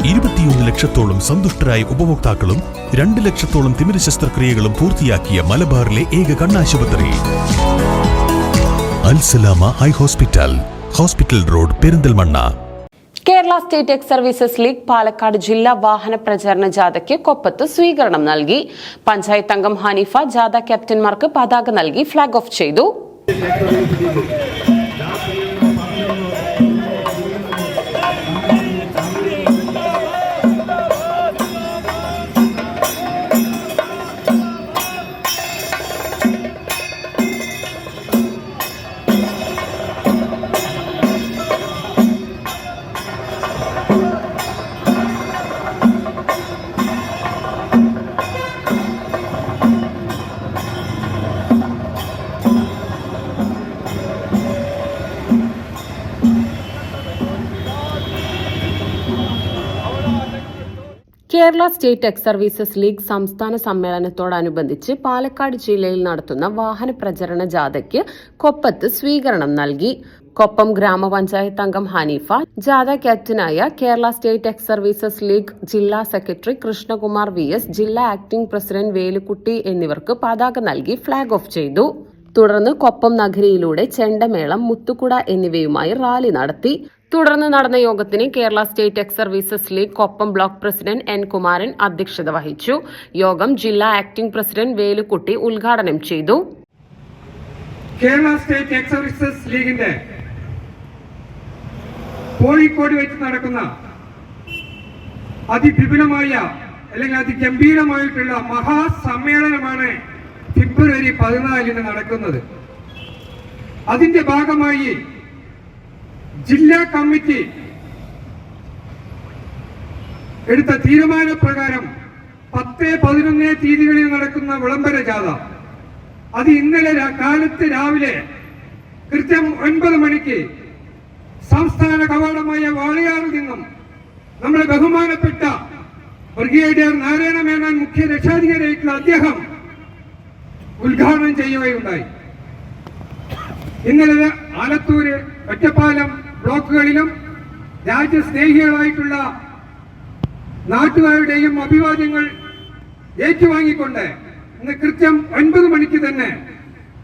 21 ലക്ഷത്തോളം സന്തുഷ്ടരായ ഉപഭോക്താക്കളും 2 ലക്ഷത്തോളം തിമിര ശസ്ത്രക്രിയകളും പൂർത്തിയാക്കിയ മലബാറിലെ ഏക കണ്ണാശുപത്രി Al Salama eye hospital, hospital road, Perinthalmanna. Kerala state ex services league Palakkad ജില്ലാ വാഹന പ്രചാരണ ജാഥയ്ക്ക് കൊപ്പത്ത് സ്വീകരണം നൽകി. പഞ്ചായത്ത് അംഗം ഹനീഫ ജാഥ ക്യാപ്റ്റന്മാർക്ക് പതാക നൽകി ഫ്ളാഗ് ഓഫ് ചെയ്തു. Kerala state ex services league സംസ്ഥാന സമ്മേളനത്തോടനുബന്ധിച്ച് പാലക്കാട് ജില്ലയിൽ നടത്തുന്ന വാഹന പ്രചരണ ജാഥയ്ക്ക് കൊപ്പത്ത് സ്വീകരണം നൽകി. കൊപ്പം ഗ്രാമപഞ്ചായത്ത് അംഗം ഹനീഫ, ജാഥ ക്യാപ്റ്റനായ Kerala state ex services league ജില്ലാ സെക്രട്ടറി കൃഷ്ണകുമാർ VS, ജില്ലാ ആക്ടിംഗ് പ്രസിഡന്റ് വേലുക്കുട്ടി എന്നിവർക്ക് പതാക നൽകി ഫ്ളാഗ് ഓഫ് ചെയ്തു. തുടർന്ന് കൊപ്പം നഗരിയിലൂടെ ചെണ്ടമേളം, മുത്തുകുട എന്നിവയുമായി റാലി നടത്തി. തുടർന്ന് നടന്ന യോഗത്തിന് Kerala state ex services league Koppam block president N. Kumaran അധ്യക്ഷത വഹിച്ചു. യോഗം ജില്ലാ ആക്ടിംഗ് പ്രസിഡന്റ് വേലുക്കുട്ടി ഉദ്ഘാടനം ചെയ്തു. കേരള സ്റ്റേറ്റ് എക്സ് സർവീസസ് ലീഗിന്റെ കോഴിക്കോട് വെച്ച് നടക്കുന്ന അതിവിപുലമായ അല്ലെങ്കിൽ അതിഗംഭീരമായിട്ടുള്ള മഹാസമ്മേളനമാണ് ഫെബ്രുവരി 14 നടക്കുന്നത്. അതിന്റെ ഭാഗമായി ജില്ലാ കമ്മിറ്റി എടുത്ത തീരുമാനപ്രകാരം 10-11 തീയതികളിൽ നടക്കുന്ന വിളംബര ജാഥ അത് ഇന്നലെ കാലത്ത് രാവിലെ കൃത്യം 9 മണിക്ക് സംസ്ഥാന കവാടമായ വാളയാറിൽ നിന്നും നമ്മുടെ ബഹുമാനപ്പെട്ട ബ്രിഗേഡിയർ നാരായണ മേനോൻ മുഖ്യ രക്ഷാധികാരിയായിട്ടുള്ള അദ്ദേഹം ഉദ്ഘാടനം ചെയ്യുകയുണ്ടായി. ഇന്നലെ ആലത്തൂര്, ഒറ്റപ്പാലം ബ്ലോക്കുകളിലും രാജ്യസ്നേഹികളായിട്ടുള്ള നാട്ടുകാരുടെയും അഭിവാദ്യങ്ങൾ ഏറ്റുവാങ്ങിക്കൊണ്ട് ഇന്ന് കൃത്യം 9 മണിക്ക് തന്നെ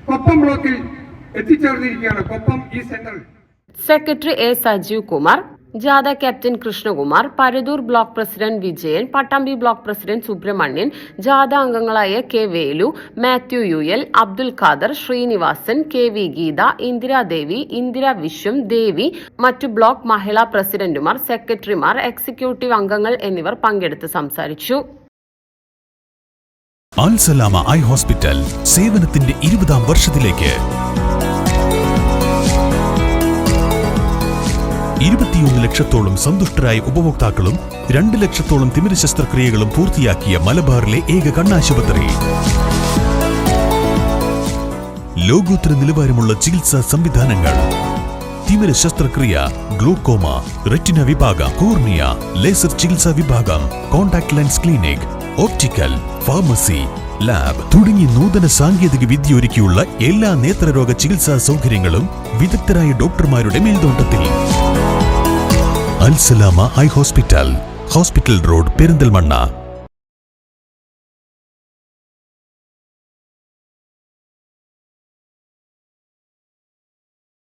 കൊപ്പം ബ്ലോക്കിൽ എത്തിച്ചേർന്നിരിക്കുകയാണ്. കൊപ്പം ഈ സെന്ററിൽ സെക്രട്ടറി A. സജീവ് കുമാർ, ജാഥ captain Krishnakumar, Paradur block president Vijayan, Pattambi block president Subramanian, ജാഥ അംഗങ്ങളായ K. Velu, Mathew UL, Abdul Khader, Sreenivasan, KV Geetha, Indira Devi, Indira വിശ്വം, ദേവി, മറ്റു ബ്ലോക്ക് മഹിളാ പ്രസിഡന്റുമാർ, സെക്രട്ടറിമാർ, എക്സിക്യൂട്ടീവ് അംഗങ്ങൾ എന്നിവർ പങ്കെടുത്ത് സംസാരിച്ചു. അൽസലാമ ഐ ഹോസ്പിറ്റൽ സേവനത്തിന്റെ 20ാം വർഷത്തിലേക്ക് 21 ലക്ഷത്തോളം സന്തുഷ്ടരായ ഉപഭോക്താക്കളും 2 ലക്ഷത്തോളം തിമിര ശസ്ത്രക്രിയകളും പൂർത്തിയാക്കിയ മലബാറിലെ ഏക കണ്ണാശുപത്രി. ലോകോത്തര നിലവാരമുള്ള ചികിത്സാ സംവിധാനങ്ങൾ, തിമിര ശസ്ത്രക്രിയ, ഗ്ലോക്കോമ, റെറ്റിന വിഭാഗം, കോർണിയ, ലേസർ ചികിത്സാ വിഭാഗം, contact lens clinic, optical, pharmacy, lab തുടങ്ങി നൂതന സാങ്കേതിക വിദ്യ ഒരുക്കിയുള്ള എല്ലാ നേത്രരോഗ ചികിത്സാ സൗകര്യങ്ങളും വിദഗ്ധരായ ഡോക്ടർമാരുടെ മേൽനോട്ടത്തിൽ. Al Salama eye hospital, hospital road, Perinthalmanna.